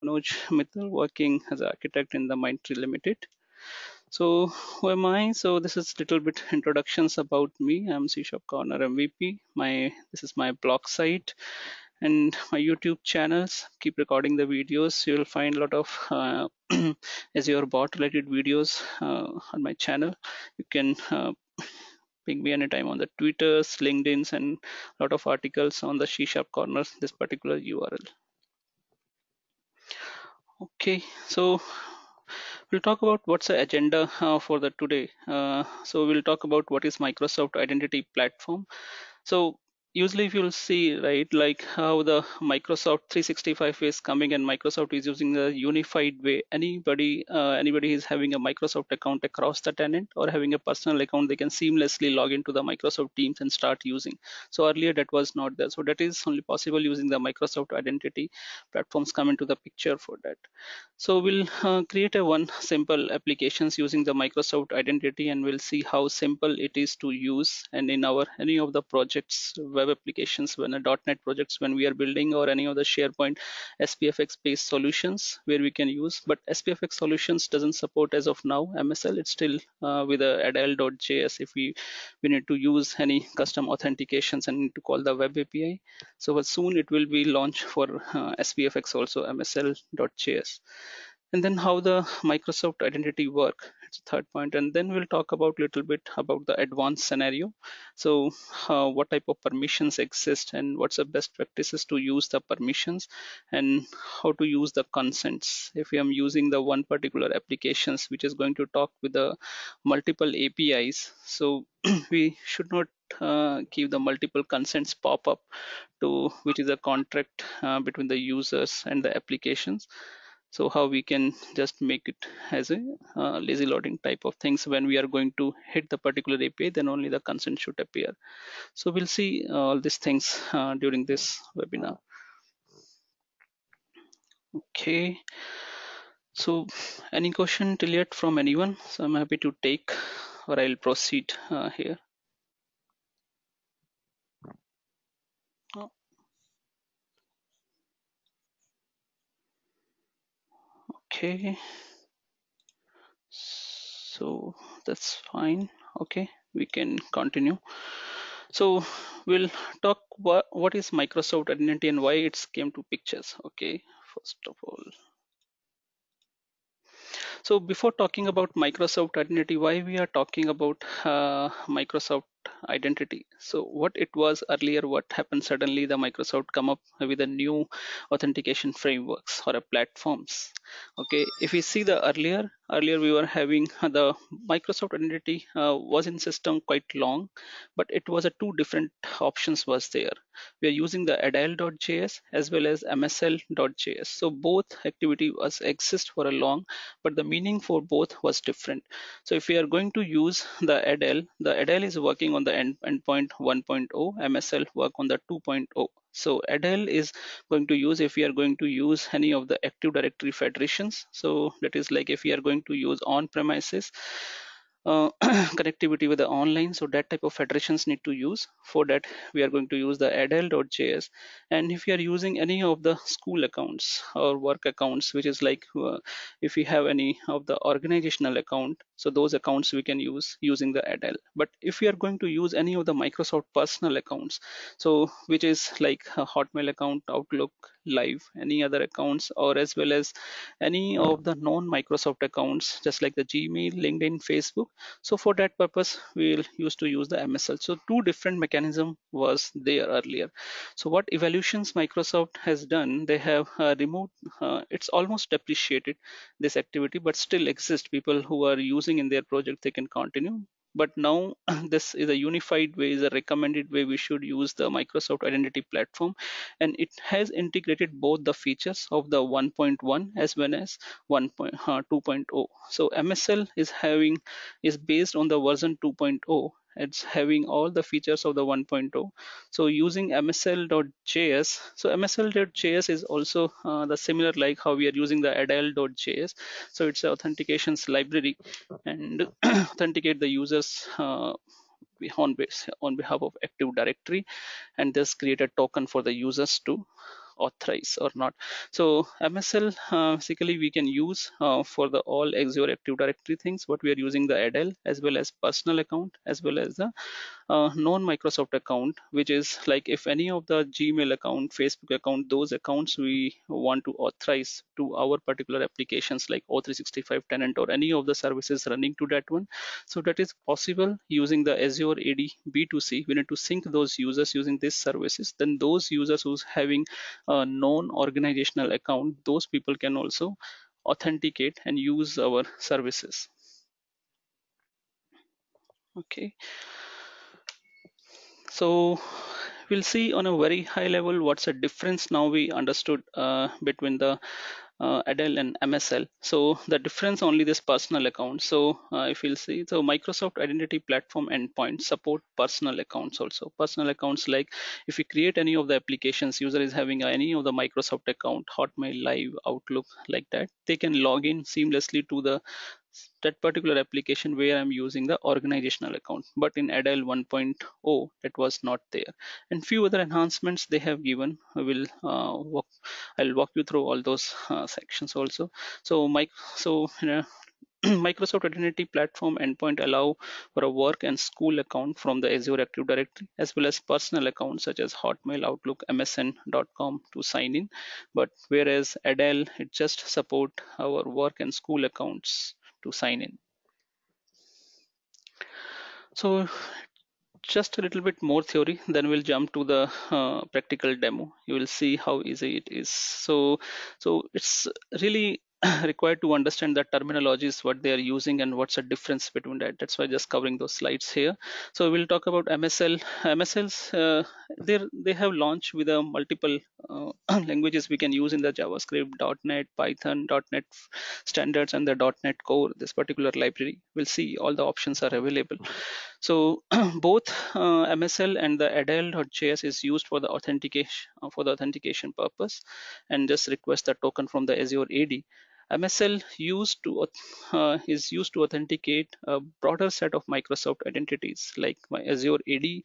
Manoj Mittal, working as an architect in the Mindtree Limited. So who am I? So this is little bit introductions about me. I'm C Sharp Corner MVP. This is my blog site and my YouTube channels. Keep recording the videos. You'll find a lot of Azure bot related videos on my channel. You can ping me anytime on the Twitters, LinkedIn's, and a lot of articles on the C Sharp Corner, this particular URL. Okay, so we'll talk about what's the agenda for the today. So we'll talk about what is Microsoft Identity Platform. So usually if you'll see, right, like how the Microsoft 365 is coming and Microsoft is using a unified way. Anybody is having a Microsoft account across the tenant or having a personal account, they can seamlessly log into the Microsoft Teams and start using. So earlier that was not there. So that is only possible using the Microsoft Identity Platforms come into the picture for that. So we'll create a one simple applications using the Microsoft Identity, and we'll see how simple it is to use. And in our any of the projects, web applications, when a .NET projects, when we are building, or any of the SharePoint SPFX based solutions where we can use. But SPFX solutions doesn't support as of now MSL. It's still with a Adele.js. If we need to use any custom authentications and need to call the web API. So soon it will be launched for SPFX also MSL.js. And then how the Microsoft identity work, it's a third point. And then we'll talk about little bit about the advanced scenario. So what type of permissions exist and what's the best practices to use the permissions, and how to use the consents if I am using the one particular applications which is going to talk with the multiple APIs. So we should not keep the multiple consents pop up to which is a contract between the users and the applications. So how we can just make it as a lazy loading type of things. When we are going to hit the particular API, then only the consent should appear. So we'll see all these things during this webinar. Okay, so any question till yet from anyone? So I'm happy to take, or I'll proceed here. Oh, okay, so that's fine. Okay, we can continue. So we'll talk what is Microsoft Identity and why it's came to pictures. Okay, first of all. So before talking about Microsoft Identity, why we are talking about Microsoft Identity? So what it was earlier, what happened suddenly, the Microsoft come up with a new authentication frameworks or a platforms. Okay, if we see the earlier we were having the Microsoft Identity was in system quite long, but it was a two different options was there. We are using the Agile.js as well as MSL.js. So both activity was exist for a long, but the meaning for both was different. So if we are going to use the Agile is working on the endpoint 1.0, MSL work on the 2.0. So Adele is going to use if we are going to use any of the Active Directory federations. So that is like if we are going to use on premises connectivity with the online, so that type of federations need to use. For that we are going to use the Adele.js. And if you are using any of the school accounts or work accounts, which is like if we have any of the organizational account, so those accounts we can use using the Adele. But if we are going to use any of the Microsoft personal accounts, so which is like a Hotmail account, Outlook, Live, any other accounts, or as well as any of the non-Microsoft accounts, just like the Gmail, LinkedIn, Facebook. So for that purpose, we'll used to use the MSL. So two different mechanism was there earlier. So what evaluations Microsoft has done, they have removed, it's almost depreciated this activity, but still exist. People who are using in their project, they can continue. But now this is a unified way, is a recommended way we should use the Microsoft Identity Platform, and it has integrated both the features of the 1.1 as well as 2.0. So MSL is based on the version 2.0. It's having all the features of the 1.0. So using MSL.js, so MSL.js is also the similar like how we are using the Adele.js. So it's an authentications library and authenticate the users on behalf of Active Directory, and this create a token for the users to authorize or not. So MSL basically we can use for the all Azure Active Directory things. What we are using the ADL as well as personal account as well as the non-Microsoft account, which is like if any of the Gmail account, Facebook account, those accounts we want to authorize to our particular applications like O365 tenant or any of the services running to that one. So that is possible using the Azure AD B2C. We need to sync those users using these services. Then those users who's having a non-organizational account, those people can also authenticate and use our services. Okay. So we'll see on a very high level what's the difference now we understood between the Adele and MSL. So the difference only this personal account. So if you'll see, so Microsoft Identity Platform endpoint support personal accounts also. Personal accounts like if you create any of the applications, user is having any of the Microsoft account, Hotmail, Live, Outlook like that, they can log in seamlessly to the that particular application where I'm using the organizational account. But in Adele 1.0, it was not there. And few other enhancements they have given. I'll walk you through all those sections also. So, Microsoft Identity Platform endpoint allow for a work and school account from the Azure Active Directory as well as personal accounts such as Hotmail, Outlook, MSN.com to sign in. But whereas Adele, it just support our work and school accounts to sign in. So just a little bit more theory, then we'll jump to the practical demo. You will see how easy it is. So it's really required to understand the terminologies what they are using and what's the difference between that. That's why just covering those slides here. So we'll talk about MSL. MSLs they have launched with a multiple languages we can use in the JavaScript, .NET, Python, .NET standards, and the .NET Core. This particular library, we'll see all the options are available. So both MSL and the Adele.js is used for the authentication purpose, and just request the token from the Azure AD. MSL is used to authenticate a broader set of Microsoft identities like my Azure AD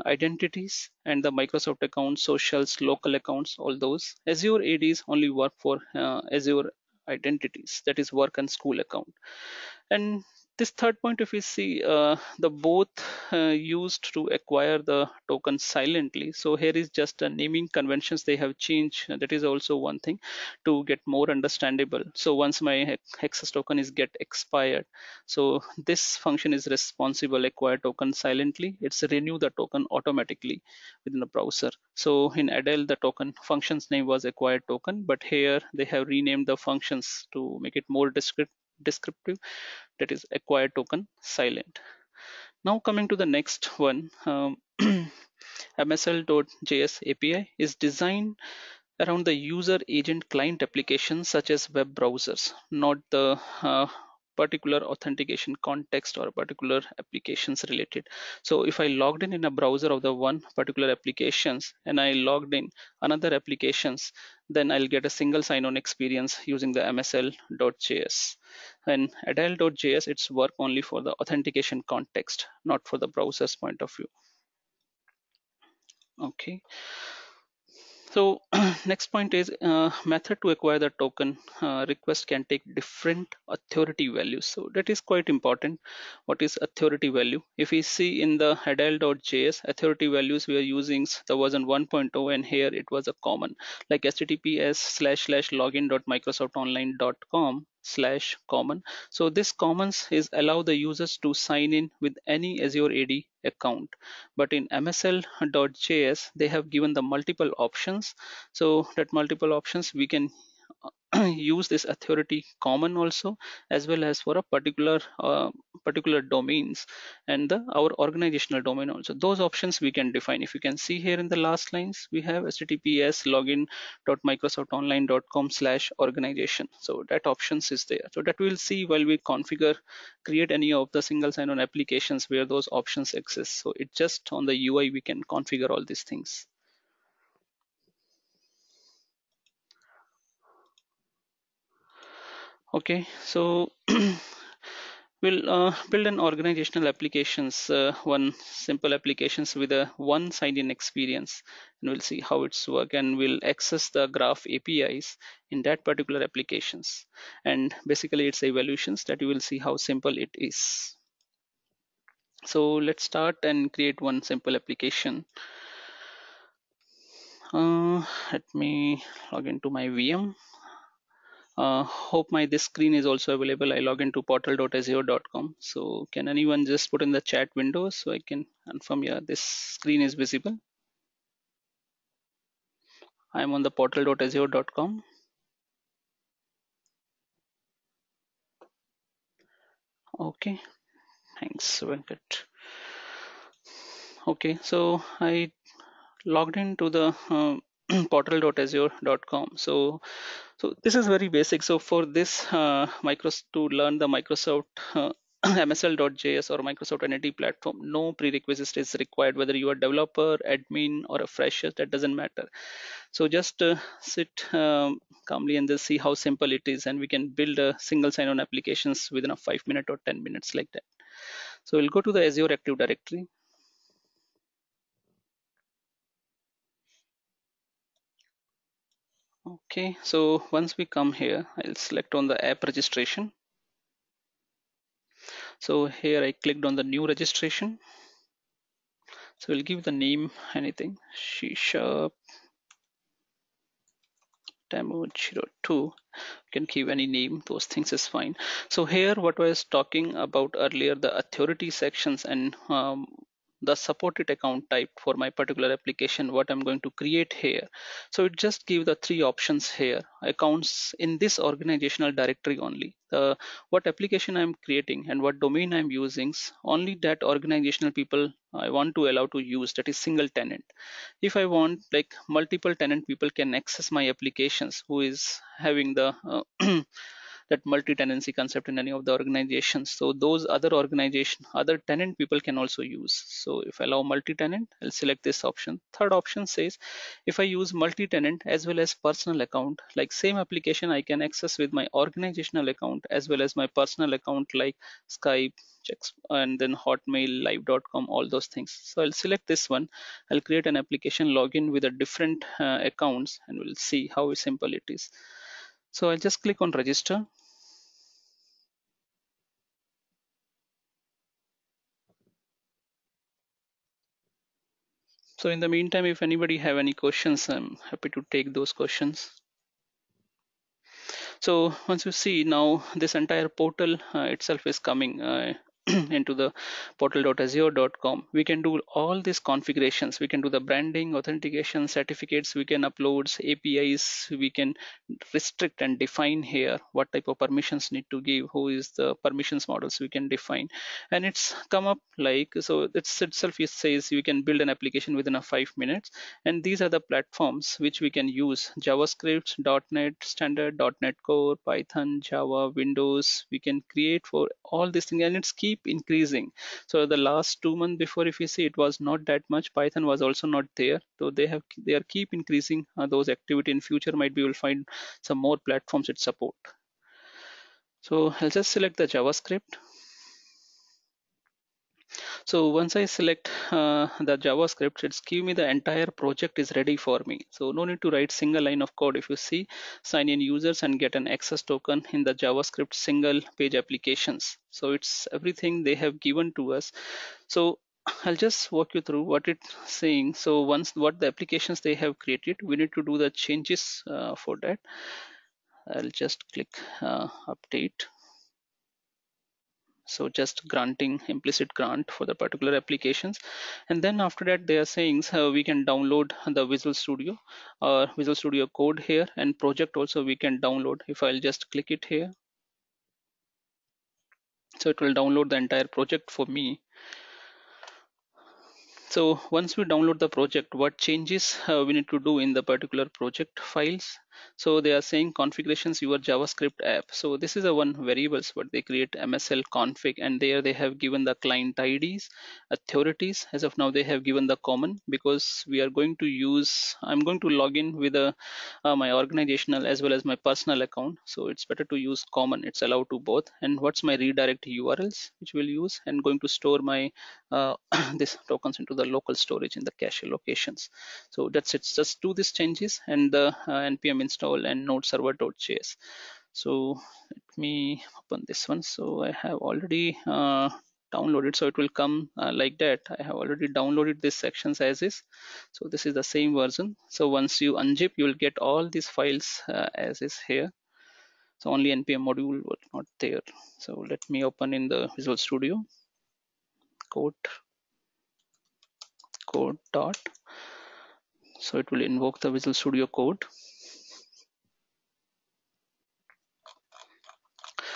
identities and the Microsoft accounts, socials, local accounts, all those. Azure ADs only work for Azure identities, that is work and school account. And this third point, if we see the both used to acquire the token silently. So here is just a naming conventions they have changed. That is also one thing to get more understandable. So once my access token is get expired, so this function is responsible acquire token silently. It's renew the token automatically within the browser. So in Adele, the token function's name was acquired token, but here they have renamed the functions to make it more descriptive, that is acquired token silent. Now coming to the next one, MSL.js API is designed around the user agent client applications such as web browsers, not the particular authentication context or particular applications related. So if I logged in a browser of the one particular applications and I logged in another applications, then I'll get a single sign-on experience using the MSL.js. And Adele.js, it's work only for the authentication context, not for the browser's point of view. Okay. So next point is method to acquire the token request can take different authority values. So that is quite important. What is authority value? If we see in the Adele.js authority values, we are using the version 1.0, and here it was a common like https://login.microsoftonline.com/common. So this commons is allow the users to sign in with any Azure AD account. But in MSL.js, they have given the multiple options. So that multiple options we can use this authority common also, as well as for a particular domains and our organizational domain also. Those options we can define. If you can see here in the last lines, we have https login.microsoftonline.com/organization. So that options is there. So that we'll see while we configure, create any of the single sign-on applications where those options exist. So it just on the UI we can configure all these things. Okay, so We'll build an organizational applications, one simple applications with a one sign-in experience, and we'll see how it's work, and we'll access the graph APIs in that particular applications. And basically it's evaluations that you will see how simple it is. So let's start and create one simple application. Let me log into my VM. Hope my this screen is also available. I log into portal.azure.com. So can anyone just put in the chat window so I can confirm, yeah, this screen is visible. I'm on the portal.azure.com. Okay, thanks, Venkat. Okay, so I logged into the portal.azure.com. So this is very basic. So for this to learn the Microsoft MSAL.js or Microsoft Entity Platform, no prerequisite is required. Whether you are developer, admin, or a fresher, that doesn't matter. So just sit calmly and just see how simple it is, and we can build a single sign-on applications within a 5 minute or 10 minutes like that. So we'll go to the Azure Active Directory. Okay, so once we come here, I'll select on the app registration. So here I clicked on the new registration. So we'll give the name anything, C# demo 02. You can give any name, those things is fine. So here what I was talking about earlier, the authority sections and the supported account type for my particular application, what I'm going to create here. So it just give the three options here, accounts in this organizational directory only. What application I'm creating and what domain I'm using, only that organizational people I want to allow to use, that is single tenant. If I want like multiple tenant people can access my applications who is having the that multi-tenancy concept in any of the organizations, so those other tenant people can also use. So if I allow multi-tenant, I'll select this option. Third option says if I use multi-tenant as well as personal account, like same application I can access with my organizational account as well as my personal account like Skype, checks, and then Hotmail, live.com, all those things. So I'll select this one. I'll create an application login with a different accounts, and we'll see how simple it is. So I'll just click on register. So in the meantime, if anybody have any questions, I'm happy to take those questions. So once you see now, this entire portal itself is coming into the portal.azure.com. We can do all these configurations. We can do the branding, authentication, certificates. We can upload APIs. We can restrict and define here what type of permissions need to give, who is the permissions models we can define. And it's come up like, so it's itself, it says you can build an application within a 5 minutes. And these are the platforms which we can use: JavaScript, .NET Standard, .NET Core, Python, Java, Windows. We can create for all these things, and it's keep increasing. So the last 2 months before, if you see, it was not that much. Python was also not there. So they are keep increasing those activity. In future might be we'll find some more platforms it support. So I'll just select the JavaScript. So once I select the JavaScript, it's give me the entire project is ready for me. So no need to write single line of code. If you see, sign in users and get an access token in the JavaScript single page applications. So it's everything they have given to us. So I'll just walk you through what it's saying. So once what the applications they have created, we need to do the changes for that. I'll just click update. So just granting implicit grant for the particular applications. And then after that they are saying we can download the Visual Studio or Visual Studio code here, and project also we can download. If I'll just click it here, so it will download the entire project for me. So once we download the project, what changes we need to do in the particular project files. So they are saying configurations your JavaScript app. So this is a one variables what they create MSL config, and there they have given the client IDs, authorities. As of now they have given the common, because we are going to use, I'm going to log in with my organizational as well as my personal account. So it's better to use common, it's allowed to both. And what's my redirect URLs which we'll use, and going to store my this tokens into the local storage in the cache locations. So that's it, just do these changes and the npm install and node server.js. So let me open this one. So I have already downloaded, so it will come like that. I have already downloaded these sections as is. So this is the same version. So once you unzip, you will get all these files as is here. So only npm module was not there. So let me open in the Visual Studio code dot. So it will invoke the Visual Studio Code.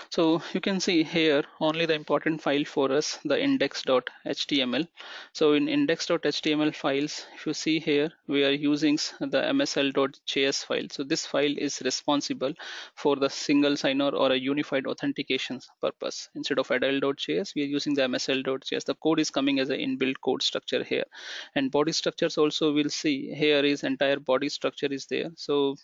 So you can see here only the important file for us, the index.html. So in index.html files, if you see here, we are using the MSAL.js file. So this file is responsible for the single sign-on or a unified authentication purpose. Instead of adile.js, we are using the MSAL.js. The code is coming as an inbuilt code structure here. And body structures also we'll see here is entire body structure is there. So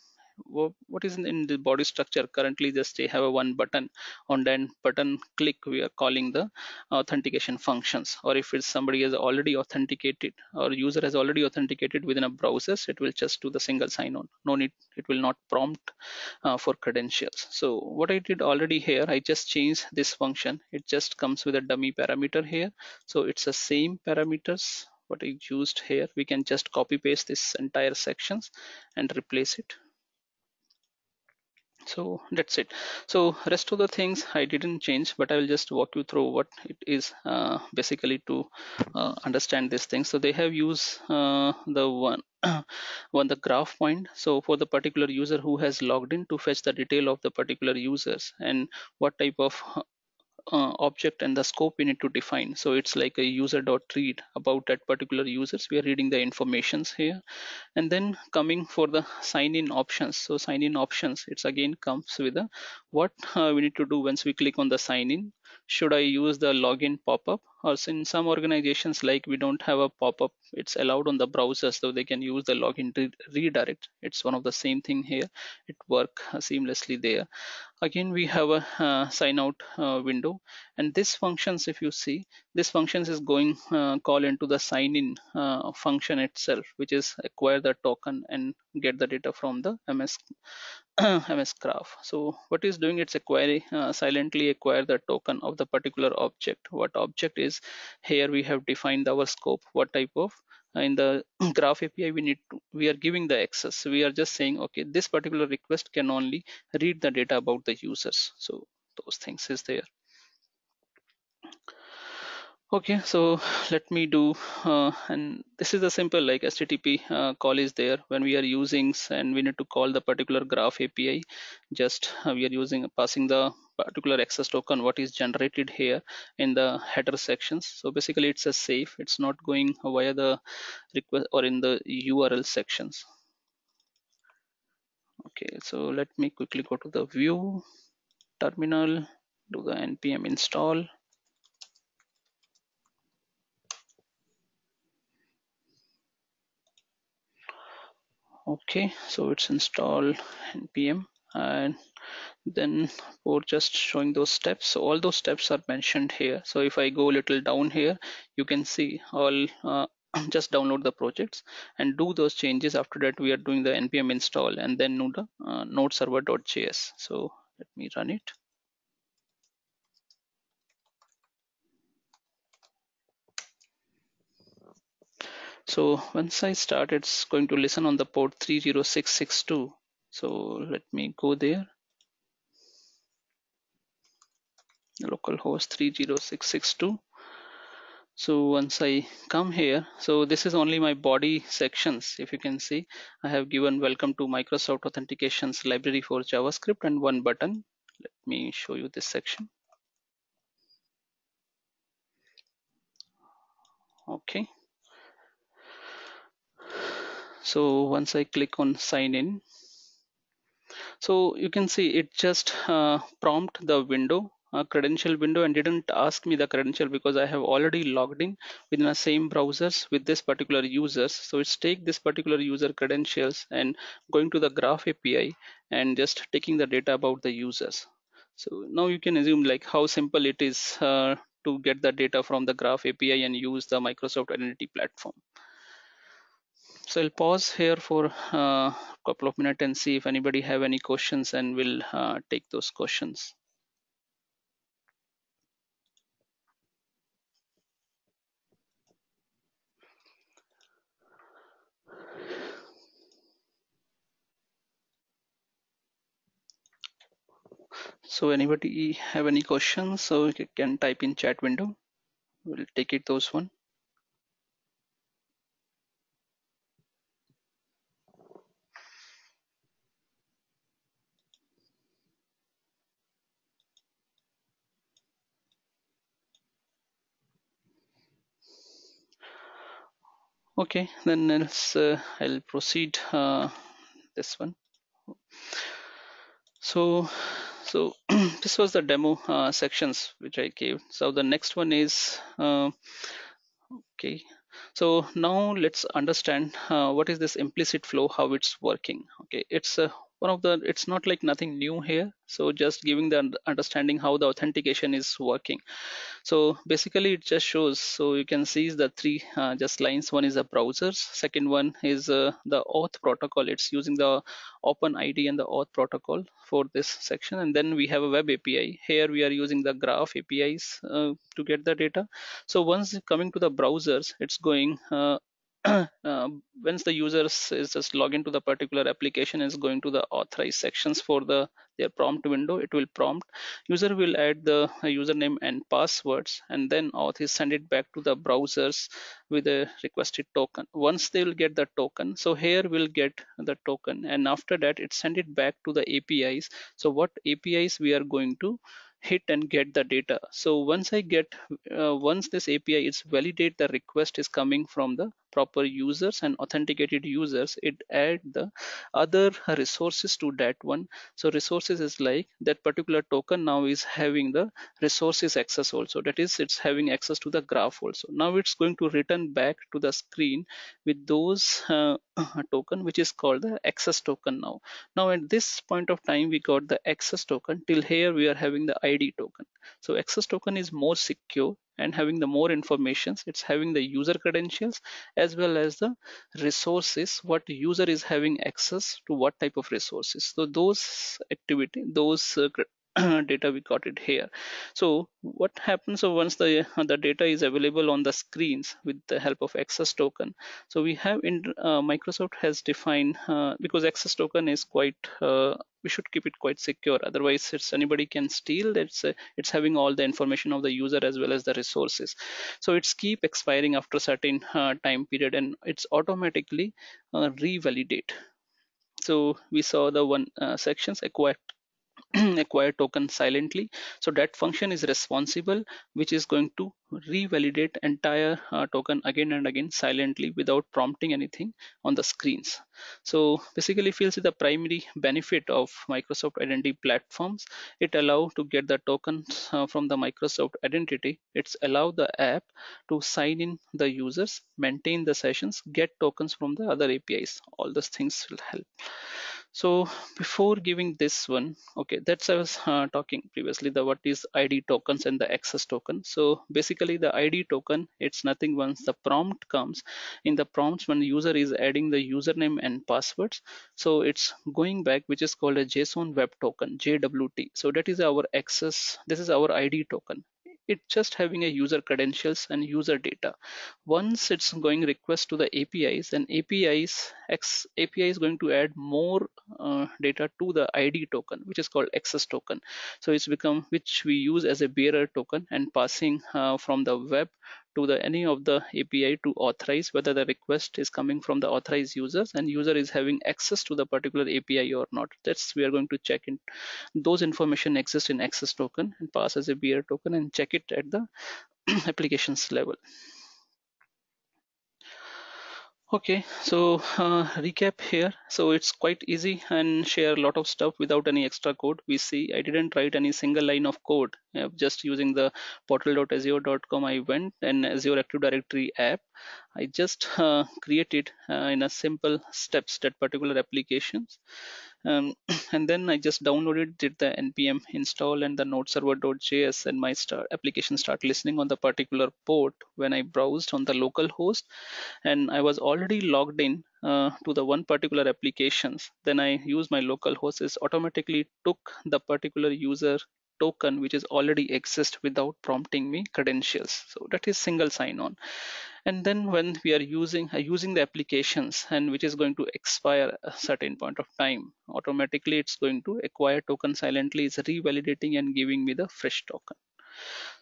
what is in the body structure currently, just they have a one button. On that button click we are calling the authentication functions, or if it's somebody has already authenticated or user has already authenticated within a browser, it will just do the single sign on, no need, it will not prompt for credentials. So what I did already here, I just changed this function, it just comes with a dummy parameter here. So it's the same parameters what I used here, we can just copy paste this entire sections and replace it. So that's it. So rest of the things I didn't change, but I will just walk you through what it is basically to understand this thing. So they have used the one the graph point. So for the particular user who has logged in, to fetch the detail of the particular users and what type of object and the scope we need to define. So it's like a user dot read about that particular users, we are reading the informations here. And then coming for the sign in options, so sign in options, it's again comes with a what we need to do once we click on the sign in. Should I use the login pop-up, or in some organizations like we don't have a pop-up, it's allowed on the browser, so they can use the login to redirect. It's one of the same thing here, it work seamlessly there. Again we have a sign out window, and this functions, if you see, this functions is going call into the sign in function itself, which is acquire the token and get the data from the ms graph. So what is doing, it's acquiring silently acquire the token of the particular object. What object is here, we have defined our scope, what type of in the graph API we are giving the access. We are just saying, okay, this particular request can only read the data about the users. So those things is there. Okay, so let me do and this is a simple like http call is there when we are using and we need to call the particular graph API. Just we are using passing the particular access token what is generated here in the header sections. So basically it's a safe, it's not going via the request or in the URL sections. Okay, so let me quickly go to the view terminal, do the npm install. Okay, so it's install npm, and then for just showing those steps, so all those steps are mentioned here. So if I go a little down here, you can see all just download the projects and do those changes. After that we are doing the npm install and then node server.js. So let me run it. So once I start, it's going to listen on the port 30662. So let me go there, localhost 30662. So once I come here, so this is only my body sections. If you can see, I have given welcome to Microsoft Authentications library for JavaScript and one button. Let me show you this section. Okay. So once I click on sign in, So you can see it just prompt the window, credential window, and didn't ask me the credential because I have already logged in within the same browsers with this particular users. So it's take this particular user credentials and going to the graph API and just taking the data about the users. So now you can assume like how simple it is to get the data from the graph API and use the Microsoft Identity Platform. So I'll pause here for a couple of minutes and see if anybody have any questions, and we'll take those questions. So anybody have any questions? So you can type in chat window. We'll take it those one. Okay, then I'll proceed this one. So this was the demo sections which I gave. So the next one is okay. So now let's understand what is this implicit flow, how it's working. Okay, it's one of the, it's not like nothing new here. So just giving the understanding how the authentication is working. So basically it just shows, so you can see the three just lines. One is the browsers, second one is the auth protocol. It's using the open ID and the auth protocol for this section, and then we have a web API. Here we are using the graph APIs to get the data. So once coming to the browsers, it's going once the users is just log into the particular application, is going to the authorized sections for their prompt window. It will prompt, user will add the username and passwords, and then auth is send it back to the browsers with a requested token. Once they will get the token, so here we'll get the token, and after that it send it back to the APIs. So what APIs we are going to hit and get the data. So once I get once this API is validate the request is coming from the proper users and authenticated users, it add the other resources to that one. So resources is like that particular token now is having the resources access also, that is it's having access to the graph also. Now it's going to return back to the screen with those token, which is called the access token. Now at this point of time we got the access token. Till here we are having the ID token. So access token is more secure and having the more informations. It's having the user credentials as well as the resources, what user is having access to what type of resources. So those activity, those data we got it here. So what happens, so once the data is available on the screens with the help of access token, so we have in Microsoft has defined because access token is quite we should keep it quite secure, otherwise it's anybody can steal. It's having all the information of the user as well as the resources. So it's keep expiring after certain time period, and it's automatically revalidate. So we saw the one sections acquire acquire token silently. So that function is responsible, which is going to revalidate entire token again and again silently without prompting anything on the screens. So basically feels the primary benefit of Microsoft Identity platforms. It allow to get the tokens from the Microsoft Identity. It's allow the app to sign in the users, maintain the sessions, get tokens from the other APIs. All those things will help. So before giving this one, okay, that's I was talking previously the what is ID tokens and the access token. So basically the ID token, it's nothing. Once the prompt comes, in the prompts when the user is adding the username and passwords, so it's going back, which is called a JSON web token, JWT. So that is our access, this is our ID token. It's just having a user credentials and user data. Once it's going request to the APIs, and API is going to add more data to the ID token, which is called access token. So it's become, which we use as a bearer token and passing from the web to the any of the API to authorize whether the request is coming from the authorized users and user is having access to the particular API or not. That's we are going to check in. Those information exist in access token and pass as a bearer token and check it at the applications level. Okay, so recap here. So it's quite easy and share a lot of stuff without any extra code. We see I didn't write any single line of code. Just using the portal.azure.com, I went and Azure Active Directory app. I just created in a simple steps that particular applications. And then I just downloaded, did the npm install and the node server.js, and my application start listening on the particular port when I browsed on the local host, and I was already logged in to the one particular applications. Then I use my local host is automatically took the particular user token which is already exist without prompting me credentials. So that is single sign on. And then when we are using the applications and which is going to expire a certain point of time, automatically it's going to acquire token silently, is revalidating and giving me the fresh token.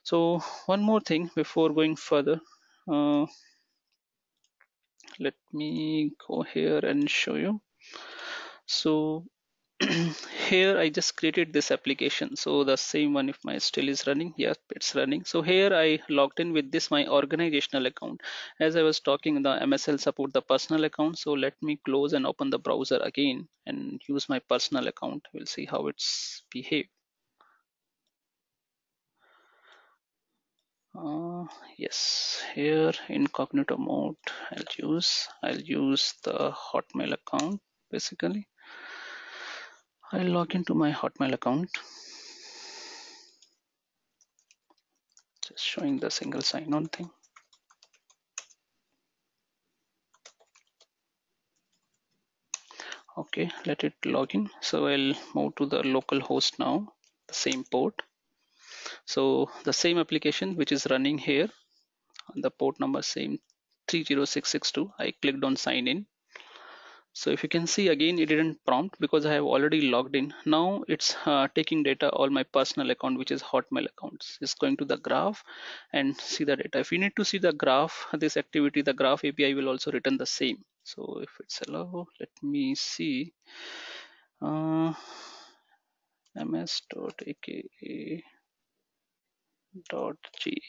So one more thing before going further, uh, let me go here and show you. So here I just created this application. So the same one, if my still is running, yes, it's running. So here I logged in with this my organizational account. As I was talking, the MSL support the personal account. So let me close and open the browser again and use my personal account. We'll see how it's behave. uh, yes, here incognito mode I'll use the Hotmail account. Basically I'll log into my Hotmail account, just showing the single sign-on thing. Okay, let it log in. So I'll move to the local host now, the same port. So the same application which is running here, the port number same 30662. I clicked on sign in. So if you can see again, it didn't prompt because I have already logged in. Now it's taking data, all my personal account, which is Hotmail accounts. It's going to the graph and see the data. If you need to see the graph, this activity, the graph API will also return the same. So if it's allow, let me see. ms.aka.g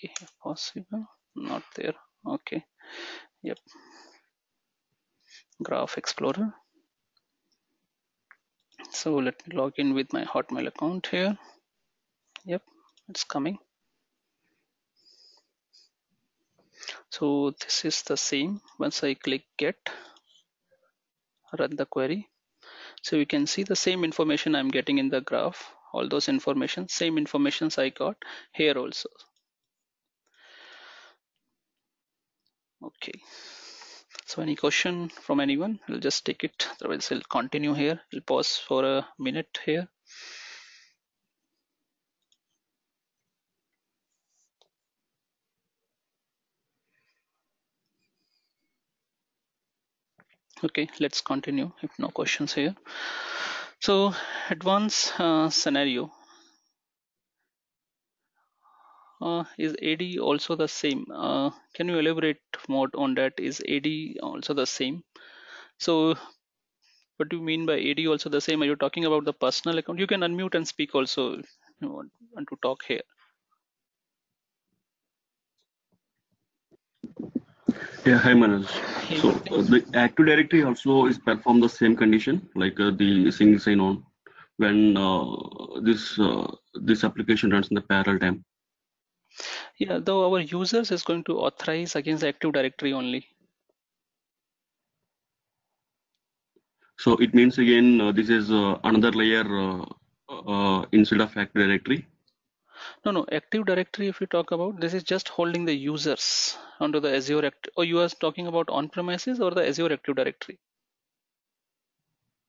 if possible. Not there. Okay. Yep. Graph Explorer. So let me log in with my Hotmail account here. Yep, it's coming. So this is the same. Once I click get, run the query. So you can see the same information I'm getting in the graph. All those information, same informations I got here also. Okay. So any question from anyone? We'll just take it. Otherwise, we'll continue here. We'll pause for a minute here. Okay, let's continue if no questions here. So advanced scenario. Is AD also the same? Can you elaborate more on that? Is AD also the same? So what do you mean by AD also the same? Are you talking about the personal account? You can unmute and speak also if you want to talk here. Yeah, hi Manoj. Hey, So the Active Directory also is perform the same condition like the single sign-on when this application runs in the parallel time. yeah, though our users is going to authorize against the Active Directory only. So it means again this is another layer instead of Active Directory. No, Active Directory, if you talk about, this is just holding the users onto the Azure Active. Or you are talking about on-premises or the Azure Active Directory?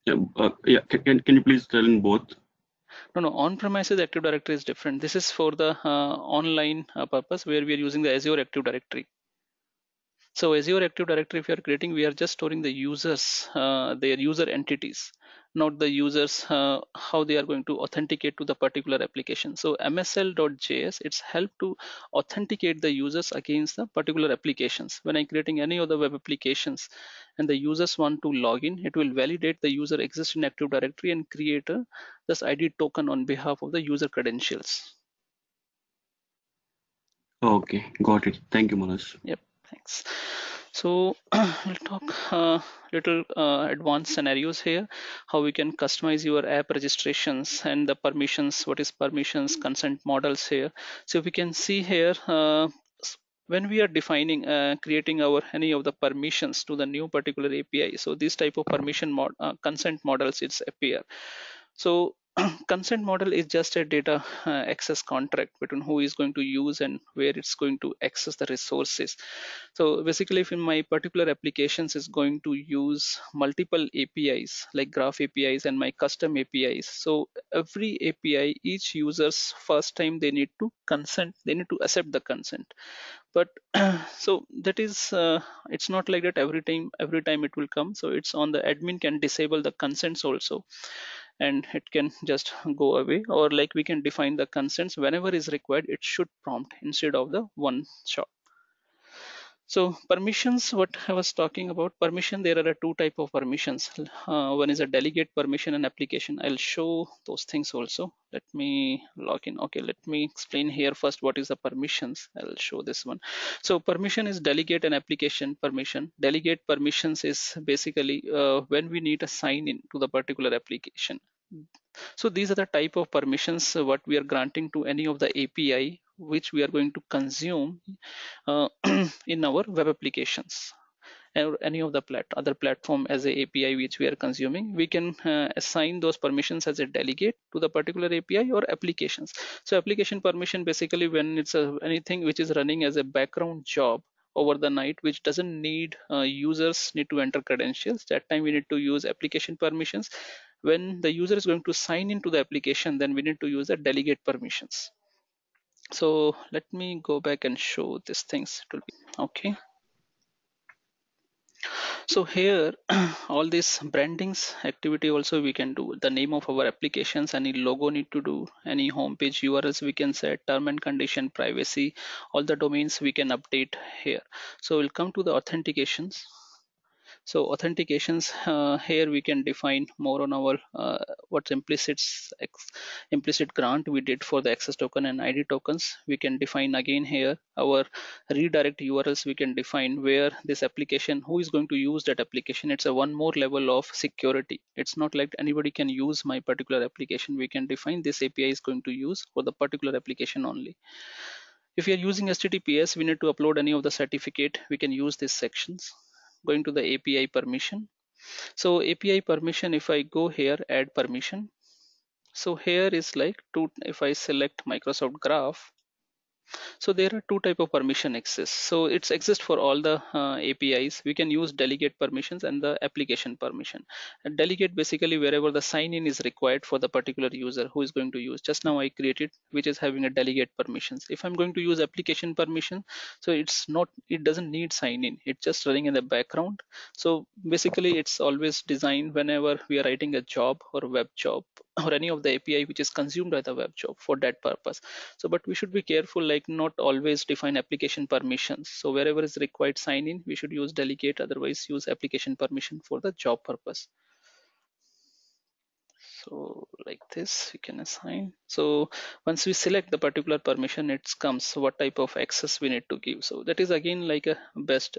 Yeah, can you please tell in both? No, on-premises Active Directory is different. This is for the online purpose where we are using the Azure Active Directory. So Azure Active Directory, if you are creating, we are just storing the users, their user entities, not the users, how they are going to authenticate to the particular application. So MSAL.js, it's help to authenticate the users against the particular applications. When I'm creating any other web applications and the users want to log in, it will validate the user exists in Active Directory and create a this ID token on behalf of the user credentials. Okay, got it. Thank you, Manoj. Yep, thanks. So we'll talk little advanced scenarios here, how we can customize your app registrations and the permissions, what is permissions, consent models here. So we can see here when we are defining creating our any of the permissions to the new particular API. So this type of consent models it's appear. So consent model is just a data access contract between who is going to use and where it's going to access the resources. So basically, if in my particular applications is going to use multiple APIs like graph APIs and my custom APIs. So every API, each user's first time they need to consent, they need to accept the consent. But so that is it's not like that every time it will come. So it's on the admin can disable the consents also, and it can just go away, or like we can define the consents whenever is required. It should prompt instead of the one shot. So permissions, what I was talking about, permission, there are two type of permissions. One is a delegate permission and application. I'll show those things also. Let me log in. Okay, let me explain here first what is the permissions. I'll show this one. So permission is delegate and application permission. Delegate permissions is basically when we need a sign in to the particular application. So these are the type of permissions what we are granting to any of the API which we are going to consume in our web applications or any of the other platform as a API which we are consuming. We can assign those permissions as a delegate to the particular API or applications. So application permission basically when it's anything which is running as a background job over the night, which doesn't need users need to enter credentials. That time we need to use application permissions. When the user is going to sign into the application, then we need to use the delegate permissions. So let me go back and show these things. It will be okay. So here, all this brandings activity also we can do. The name of our applications, any logo need to do, any homepage URLs we can set, term and condition, privacy, all the domains we can update here. So we'll come to the authentications. So authentications here we can define more on our what's implicit grant we did for the access token and ID tokens. We can define again here our redirect URLs. We can define where this application, who is going to use that application. It's a one more level of security. It's not like anybody can use my particular application. We can define this API is going to use for the particular application only. If you're using HTTPS, we need to upload any of the certificate. We can use these sections. Going to the API permission. So API permission, if I go here, add permission. So here is like if I select Microsoft Graph, so there are two type of permission exists. So it's exist for all the APIs. We can use delegate permissions and the application permission. And delegate basically wherever the sign in is required for the particular user who is going to use. Just now I created which is having a delegate permissions. If I'm going to use application permission, so it doesn't need sign in. It's just running in the background. So basically it's always designed whenever we are writing a job or a web job or any of the API which is consumed by the web job for that purpose. So but we should be careful, like not always define application permissions. So wherever is required sign in, we should use delegate, otherwise use application permission for the job purpose. So like this we can assign. So once we select the particular permission, it comes what type of access we need to give. So that is again like a best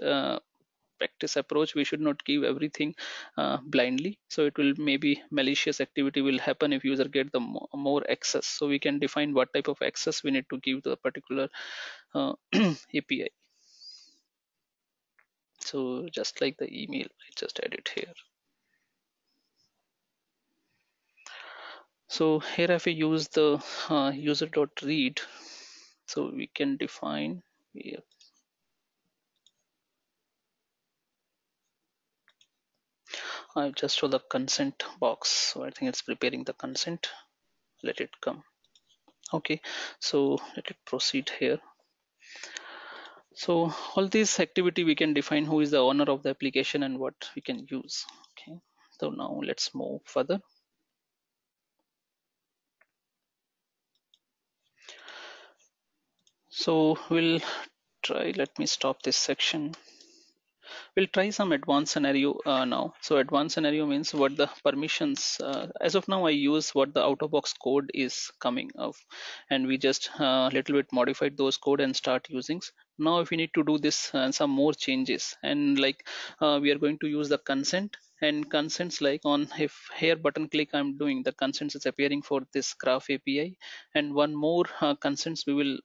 practice approach. We should not give everything blindly. So it will maybe malicious activity will happen if user get the more access. So we can define what type of access we need to give to the particular API. So just like the email, I just add it here. So here if we use the user.read, so we can define here. I just show the consent box. So I think it's preparing the consent. Let it come. Okay, so let it proceed here. So all this activity we can define who is the owner of the application and what we can use. Okay, so now let's move further. So we'll try, let me stop this section. We'll try some advanced scenario now. So advanced scenario means what the permissions. As of now, I use what the out-of-box code is coming of, and we just little bit modified those code and start using. Now, if we need to do this some more changes, and like we are going to use the consent and consents, like on if here button click I'm doing, the consents is appearing for this graph API, and one more consents we will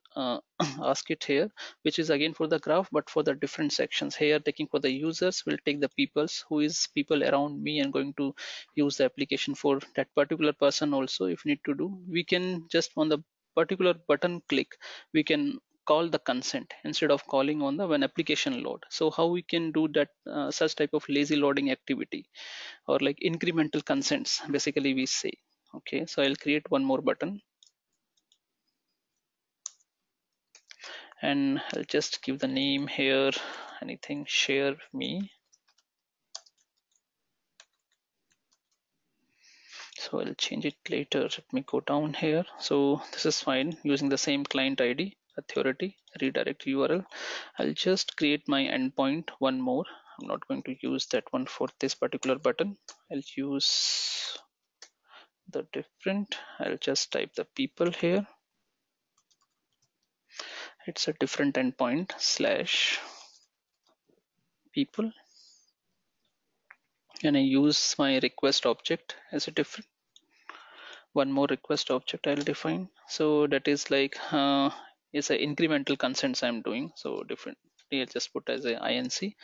ask it here, which is again for the graph but for the different sections. Here taking for the users, will take the peoples who is people around me and going to use the application for that particular person. Also, if need to do, we can just on the particular button click, we can call the consent instead of calling on the when application load. So how we can do that such type of lazy loading activity, or like incremental consents basically we say. Okay, so I'll create one more button and I'll just give the name here, anything share me. So I'll change it later. Let me go down here. So this is fine using the same client ID, authority, redirect URL. I'll just create my endpoint one more. I'm not going to use that one for this particular button. I'll use the different. I'll just type the people here. It's a different endpoint slash people, and I use my request object as a different one more request object I'll define. So that is like is a incremental consents I'm doing. So different, I'll just put as a inc.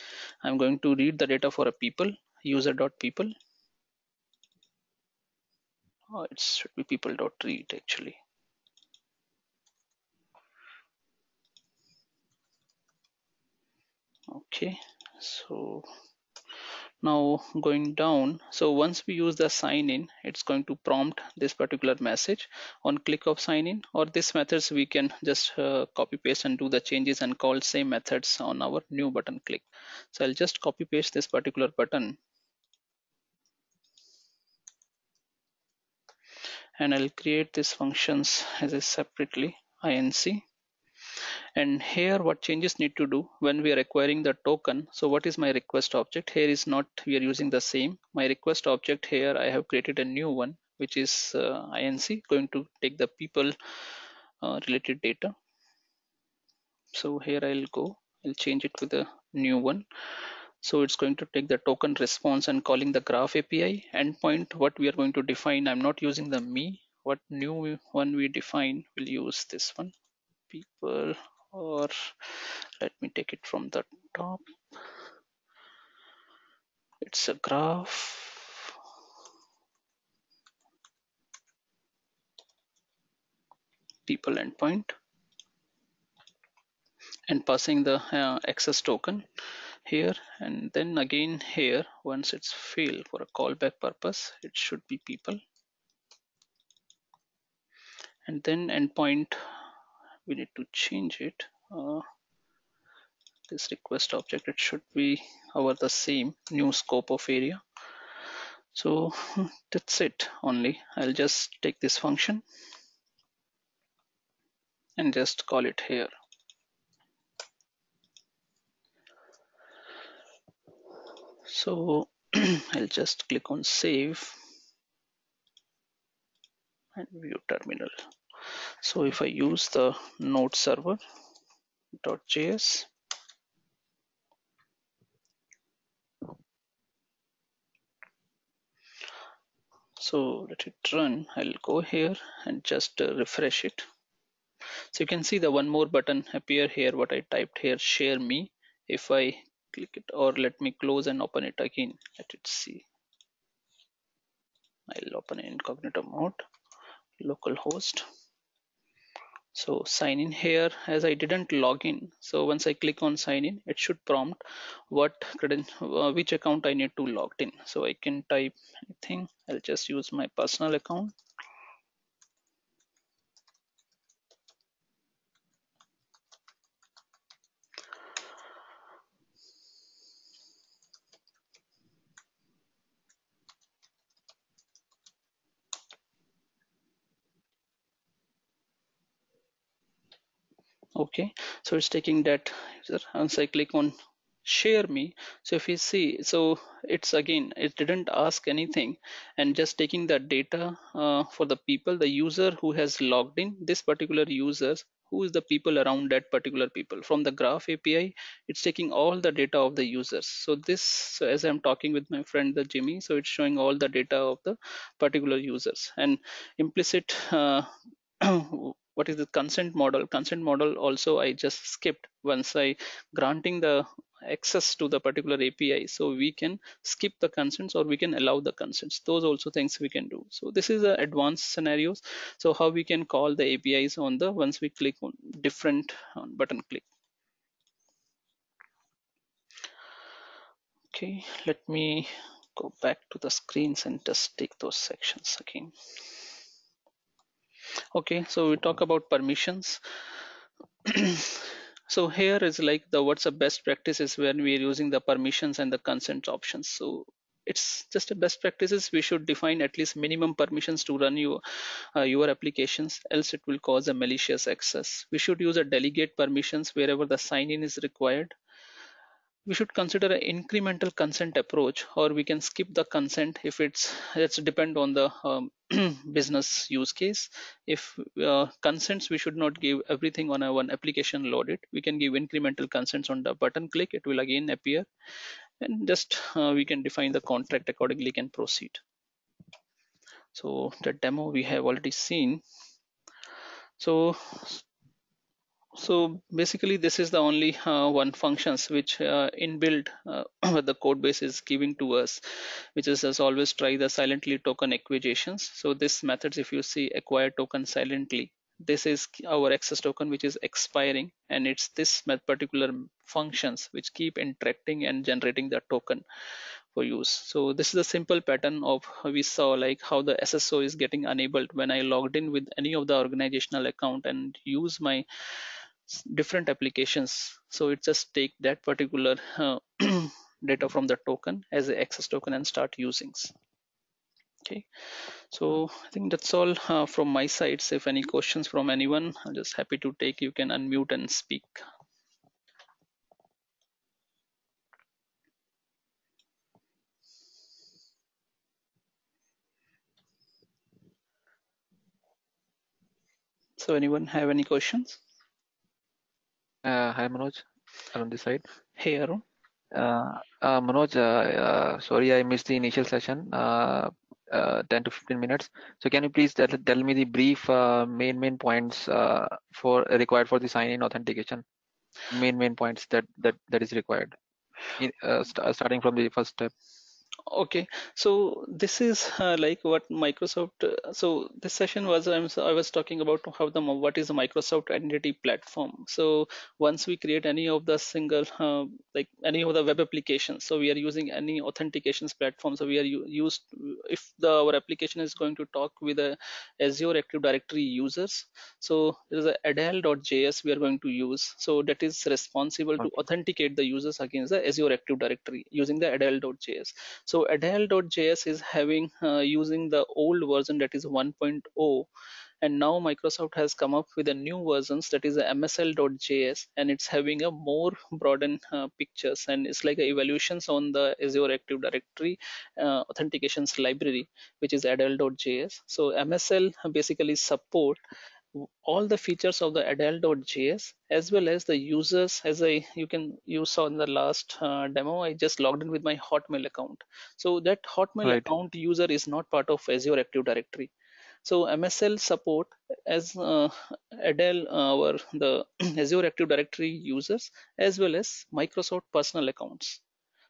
I'm going to read the data for a people, user dot people. Oh, it should be people dot read actually. Okay, so now going down, so once we use the sign in, it's going to prompt this particular message on click of sign in, or this methods we can just copy paste and do the changes and call same methods on our new button click. So I'll just copy paste this particular button and I'll create these functions as a separately inc. And here what changes need to do when we are acquiring the token. So what is my request object? Here is not, we are using the same. My request object here, I have created a new one, which is inc, going to take the people related data. So here I'll change it to the new one. So it's going to take the token response and calling the graph API endpoint. What we are going to define, I'm not using the me. What new one we define, we'll use this one, people, or let me take it from the top. It's a graph people endpoint and passing the access token here, and then again here once it's filled for a callback purpose, it should be people, and then endpoint we need to change it. This request object, it should be our the same new scope of area. So that's it only. I'll just take this function and just call it here. So I'll just click on save and view terminal. So if I use the node server.js, so let it run. I'll go here and just refresh it. So you can see the one more button appear here, what I typed here, share me. If I click it, or let me close and open it again, let it see. I'll open in incognito mode, localhost. So sign in here, as I didn't log in. So once I click on sign in, it should prompt which account I need to log in. So I can type anything. I'll just use my personal account. Okay, so it's taking that user. Once I click on share me. So if you see, so it's again, it didn't ask anything, and just taking the data for the people, the user who has logged in, this particular users, who is the people around that particular people. From the graph API, it's taking all the data of the users. So this, so as I'm talking with my friend the Jimmy, so it's showing all the data of the particular users. And implicit what is the consent model also I just skipped once I granting the access to the particular API. So we can skip the consents or we can allow the consents. Those also things we can do. So this is the advanced scenarios. So how we can call the APIs on the once we click on different button click. Okay, let me go back to the screens and just take those sections again. Okay, so we talk about permissions. So here is like the what's the best practices when we are using the permissions and the consent options. So it's just a best practices. We should define at least minimum permissions to run your applications, else it will cause a malicious access. We should use a delegate permissions wherever the sign in is required. We should consider an incremental consent approach, or we can skip the consent if it's depend on the business use case. If consents, we should not give everything on a one application loaded. We can give incremental consents on the button click, it will again appear, and just we can define the contract accordingly, can proceed. So the demo we have already seen. So basically this is the only one functions which inbuilt the code base is giving to us, which is as always try the silently token acquisitions. So this methods, if you see acquire token silently, this is our access token which is expiring, and it's this particular functions which keep interacting and generating the token for use. So this is a simple pattern of how we saw like how the SSO is getting enabled when I logged in with any of the organizational account and use my different applications. So it just take that particular data from the token as an access token and start using. Okay, so I think that's all from my side. So if any questions from anyone, I'm just happy to take. You can unmute and speak. So anyone have any questions? Hi Manoj, on this side. Hey Arun. Manoj, sorry I missed the initial session, 10 to 15 minutes. So can you please tell me the brief main points for required for the sign-in authentication? Main points that is required, starting from the first step. Okay, so this is like what Microsoft. So this session was I was talking about how what is the Microsoft Identity Platform. So once we create any of the single like any of the web applications, so we are using any authentications platform. So we are used if our application is going to talk with a Azure Active Directory users. So there is a adel.js we are going to use. So that is responsible to Okay. authenticate the users against the Azure Active Directory using the adel.js. So adel.js is having using the old version that is 1.0, and now Microsoft has come up with a new versions that is a MSAL.js, and it's having a more broadened pictures, and it's like a evaluations on the Azure Active Directory authentications library, which is adel.js. So MSL basically support all the features of the adel.js as well as the users. As you saw in the last demo, I just logged in with my Hotmail account. So that Hotmail Right. account user is not part of Azure Active Directory. So MSL support as Adele our the Azure Active Directory users as well as Microsoft personal accounts.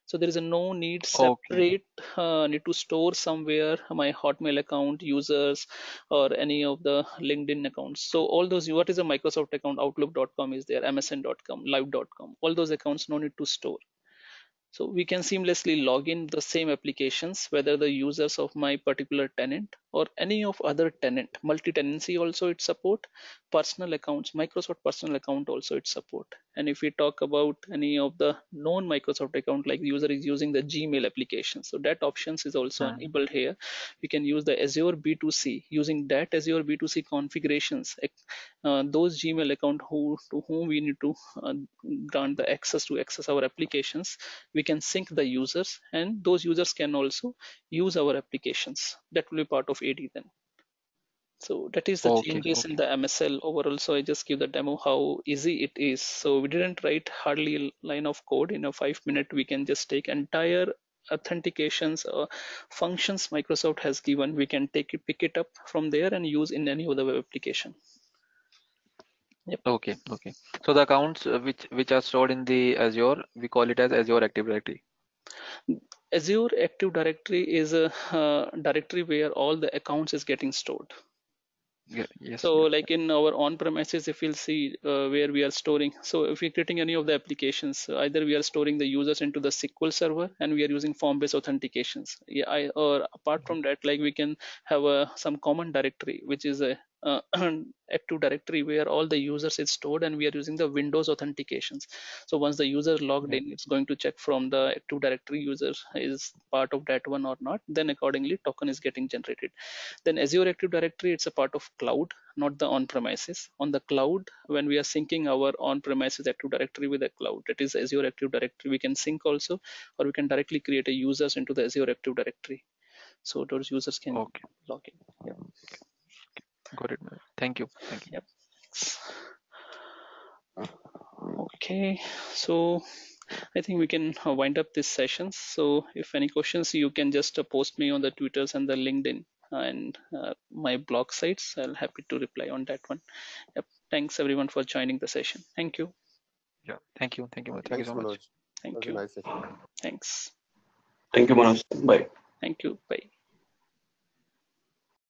So there is a no need Okay. separate need to store somewhere my Hotmail account users or any of the LinkedIn accounts. So all those, what is a Microsoft account, outlook.com is there, msn.com, live.com, all those accounts no need to store. So we can seamlessly log in the same applications, whether the users of my particular tenant or any of other tenant. Multi-tenancy also it support, personal accounts, Microsoft personal account also it support. And if we talk about any of the non-Microsoft account, like the user is using the Gmail application, so that options is also enabled here. We can use the Azure B2C. Using that Azure B2C configurations, those Gmail account to whom we need to grant the access to access our applications, we can sync the users, and those users can also use our applications. That will be part of AD then. So that is the changes in the MSL overall. So I just give the demo how easy it is. So we didn't write hardly a line of code. In a 5 minute, we can just take entire authentications or functions Microsoft has given. We can pick it up from there and use in any other web application. Yep. Okay. So the accounts which are stored in the Azure, we call it as Azure Active Directory. Azure Active Directory is a directory where all the accounts is getting stored. Yeah, yes. So like in our on-premises, if we'll see where we are storing, so if we're creating any of the applications, either we are storing the users into the SQL server and we are using form-based authentications. Yeah, or apart from that, like we can have some common directory, which is a Active Directory where all the users is stored, and we are using the Windows authentications. So once the user logged in, it's going to check from the Active Directory user is part of that one or not. Then accordingly, token is getting generated. Then Azure Active Directory, it's a part of cloud, not the on-premises. On the cloud, when we are syncing our on-premises Active Directory with the cloud, that is Azure Active Directory, we can sync also, or we can directly create a users into the Azure Active Directory. So those users can log in. Yep. Got it. Thank you. Yep. Okay, so I think we can wind up this session. So if any questions, you can just post me on the Twitters and the LinkedIn and my blog sites. I'll happy to reply on that one. Yep. Thanks everyone for joining the session. Thank you. Yeah. Thank you. Thank you Thanks, so much. Manoj. Thank That was you. a nice session. Thanks. Thank you, Manoj. Bye. Thank you. Bye.